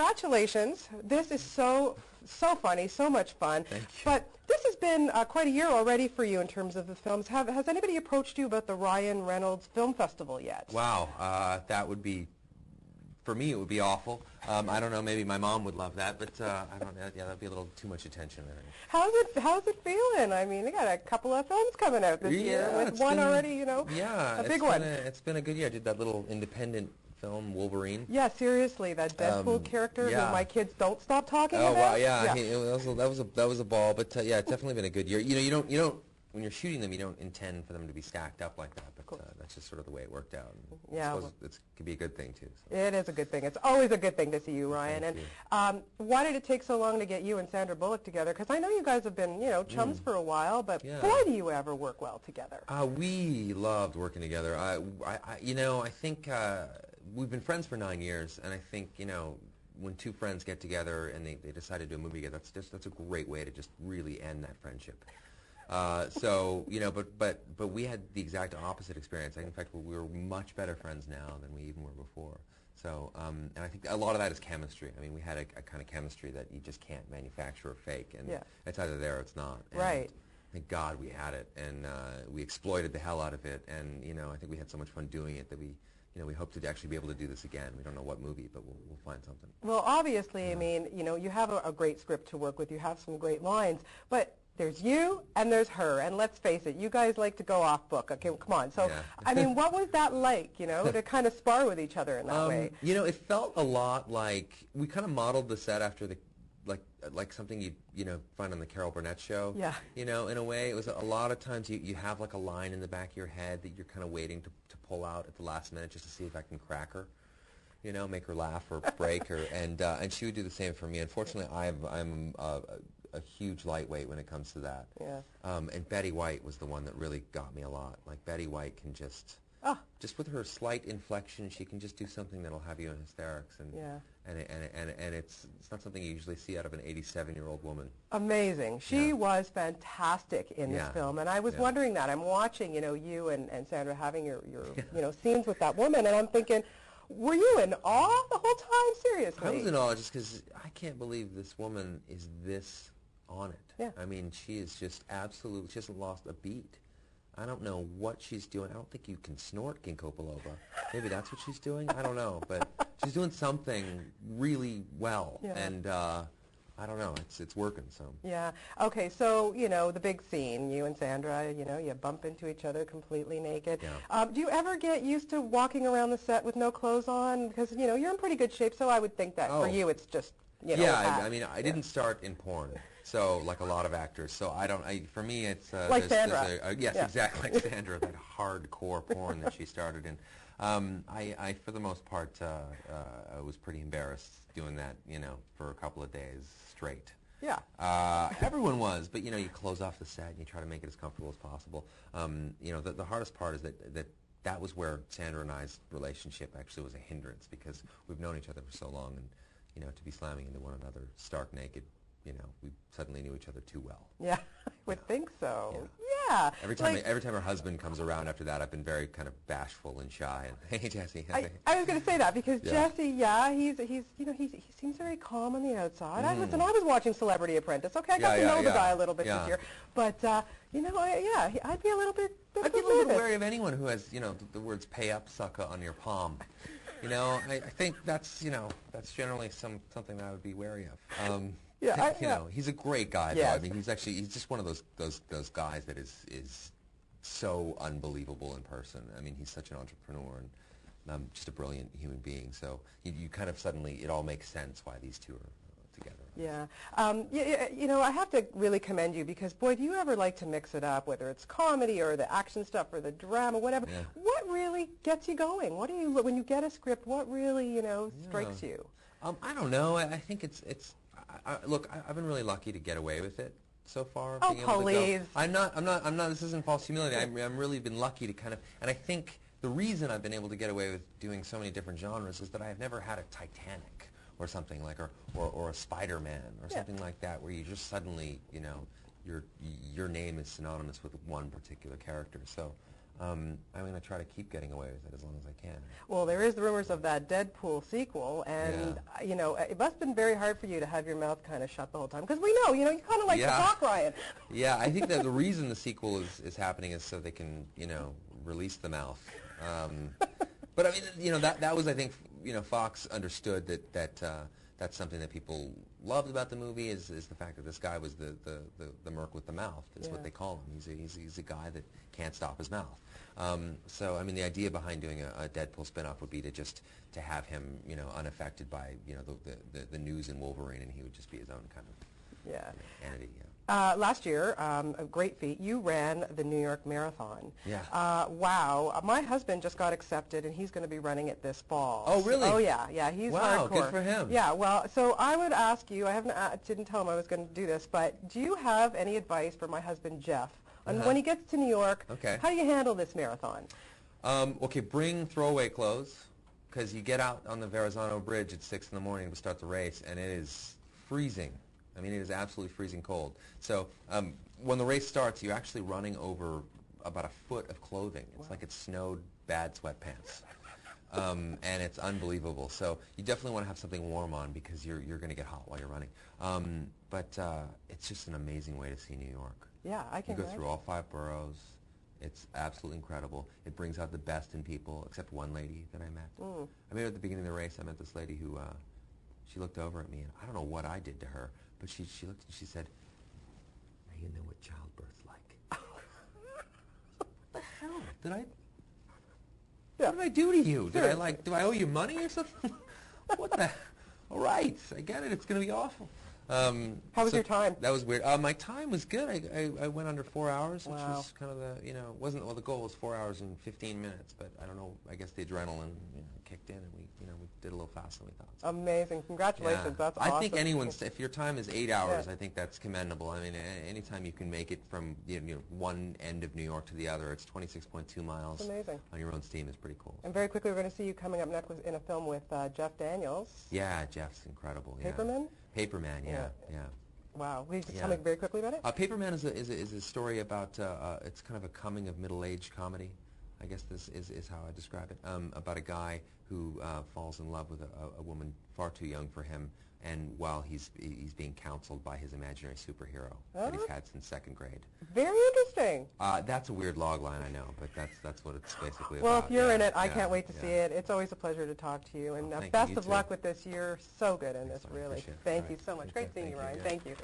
congratulations. This is so funny, so much fun. Thank you. But this has been quite a year already for you in terms of the films. Has anybody approached you about the Ryan Reynolds Film Festival yet? Wow, that would be, for me, it would be awful. I don't know, maybe my mom would love that, but I don't know, yeah, that'd be a little too much attention there. How's it feeling? I mean, they got a couple of films coming out this year, with one already, you know, a big one. It's been a good year. I did that little independent film, Wolverine. Yeah, seriously, that Deadpool character who my kids don't stop talking about. Oh, wow, yeah. That was a ball, but yeah, it's definitely been a good year. You know, you don't when you're shooting them, you don't intend for them to be stacked up like that, but that's just sort of the way it worked out. And yeah, it could be a good thing too. So. It is a good thing. It's always a good thing to see you, Ryan. Thank and you. Why did it take so long to get you and Sandra Bullock together? Because I know you guys have been, you know, chums for a while, but boy, do you ever work well together. We loved working together. You know, I think we've been friends for 9 years, and I think, you know, when two friends get together and they decide to do a movie together, that's a great way to just really end that friendship. So, you know, but we had the exact opposite experience. In fact, we were much better friends now than we even were before. So, and I think a lot of that is chemistry. I mean, we had a kind of chemistry that you just can't manufacture or fake, and it's either there or it's not. And right. Thank God we had it, and we exploited the hell out of it, and, you know, I think we had so much fun doing it that we hope to actually be able to do this again. We don't know what movie, but we'll find something. Well, obviously, I mean, you know, you have a great script to work with. You have some great lines, but there's you and there's her, and let's face it, you guys like to go off book. Okay, come on. So, I mean, what was that like, you know, to kind of spar with each other in that way? You know, it felt a lot like we kind of modeled the set after the like something you know find on the Carol Burnett show. Yeah. You know, in a way, it was a lot of times you have like a line in the back of your head that you're kind of waiting to pull out at the last minute just to see if I can crack her. You know, make her laugh or break her, and she would do the same for me. Unfortunately, I'm a huge lightweight when it comes to that. Yeah. And Betty White was the one that really got me a lot. Like Betty White can just with her slight inflection, she can just do something that'll have you in hysterics. And and it's not something you usually see out of an 87-year-old woman. Amazing. She was fantastic in this film, and I was wondering that. I'm watching, you know, you and Sandra having your you know, scenes with that woman, and I'm thinking, were you in awe the whole time? Seriously. I was in awe just because I can't believe this woman is this on it. Yeah. I mean, she is just absolutely, she hasn't lost a beat. I don't know what she's doing. I don't think you can snort ginkgo biloba. Maybe that's what she's doing. I don't know, but she's doing something really well, and I don't know. It's working. So. Yeah. Okay. So, you know, the big scene, you and Sandra, you know, you bump into each other completely naked. Yeah. Do you ever get used to walking around the set with no clothes on? Because, you know, you're in pretty good shape, so I would think that for you it's just, you know. Yeah. I mean, I didn't start in porn. So, like a lot of actors. So, for me, it's... like Sandra. Yes, exactly, like Sandra, that hardcore porn that she started in. I for the most part, I was pretty embarrassed doing that, you know, for a couple of days straight. Yeah. Everyone was, but, you know, you close off the set and you try to make it as comfortable as possible. You know, the hardest part is that was where Sandra and I's relationship actually was a hindrance, because we've known each other for so long, and, you know, to be slamming into one another stark naked, you know, we suddenly knew each other too well. Yeah, I would think so. Yeah. Every time her husband comes around after that, I've been very kind of bashful and shy. And hey, Jesse. I was going to say that because Jesse, he's you know, he seems very calm on the outside. I was watching Celebrity Apprentice. Okay, I got to know the guy a little bit this year, but you know, I'd be a little bit. I'd be a little bit wary of anyone who has, you know, the words "pay up, sucker" on your palm. You know, I think that's, you know, that's generally something that I would be wary of. Yeah, you know, he's a great guy, though. I mean, he's just one of those guys that is so unbelievable in person. I mean, he's such an entrepreneur and just a brilliant human being. So you kind of suddenly, it all makes sense why these two are together. Yeah. You know, I have to really commend you, because, boy, do you ever like to mix it up, whether it's comedy or the action stuff or the drama, whatever. Yeah. What really gets you going? What do you, when you get a script, what really, you know, strikes you? I don't know. I think it's look, I've been really lucky to get away with it so far. Oh, please. I'm not, this isn't false humility. I'm really been lucky to kind of, and I think the reason I've been able to get away with doing so many different genres is that I've never had a Titanic or something like, or a Spider-Man or something like that, where you just suddenly, you know, your name is synonymous with one particular character. So, I'm going to try to keep getting away with it as long as I can. Well, there is the rumors of that Deadpool sequel, and you know, it must have been very hard for you to have your mouth kind of shut the whole time, because we know, you know, you kind of like to talk, Ryan. Yeah, I think that the reason the sequel is happening is so they can, you know, release the mouth. But I mean, you know, that was, I think, you know, Fox understood that that's something that people loved about the movie is the fact that this guy was the merc with the mouth is what they call him. He's a guy that can't stop his mouth. So I mean, the idea behind doing a Deadpool spinoff would be to have him, you know, unaffected by, you know, the news in Wolverine, and he would just be his own kind of entity. Last year, a great feat, you ran the New York Marathon. Yeah. Wow. My husband just got accepted, and he's going to be running it this fall. Oh, really? Oh, yeah. He's hardcore. Good for him. Yeah, well, so I would ask you, I didn't tell him I was going to do this, but do you have any advice for my husband, Jeff, on when he gets to New York, how do you handle this marathon? Okay, bring throwaway clothes, because you get out on the Verrazano Bridge at 6 in the morning to start the race, and it is freezing. I mean, it is absolutely freezing cold. So when the race starts, you're actually running over about a foot of clothing. It's like it snowed bad sweatpants. And it's unbelievable. So you definitely want to have something warm on because you're going to get hot while you're running. But it's just an amazing way to see New York. Yeah, I can You go through all 5 boroughs. It's absolutely incredible. It brings out the best in people, except one lady that I met. I met her at the beginning of the race. I met this lady who, she looked over at me, and I don't know what I did to her, but she looked and she said, "Now you know what childbirth's like." What the hell? What did I do to you? Do I owe you money or something? What the? All right, I get it. It's going to be awful. How was your time? That was weird. My time was good. I went under 4 hours, which was kind of wasn't, well, the goal was 4 hours and 15 minutes, but I don't know, I guess the adrenaline, kicked in, and we did a little faster than we thought. So. Amazing. Congratulations. That's awesome. I think if your time is 8 hours, I think that's commendable. I mean, anytime you can make it from one end of New York to the other, it's 26.2 miles. That's amazing. On your own steam is pretty cool. And very quickly, we're going to see you coming up next in a film with Jeff Daniels. Yeah, Jeff's incredible. Paperman? Paperman, yeah. Wow. Will you just tell me very quickly about it? Paperman is a story about, it's kind of a coming of middle-aged comedy. I guess this is how I describe it. About a guy who falls in love with a woman far too young for him, and while he's being counseled by his imaginary superhero that he's had since 2nd grade. Very interesting. That's a weird log line, I know, but that's what it's basically about. Well, if you're in it, I can't wait to see it. It's always a pleasure to talk to you, and best of luck with this. You're so good in this, really. Thank you so much. Great seeing you, Ryan. Thank you.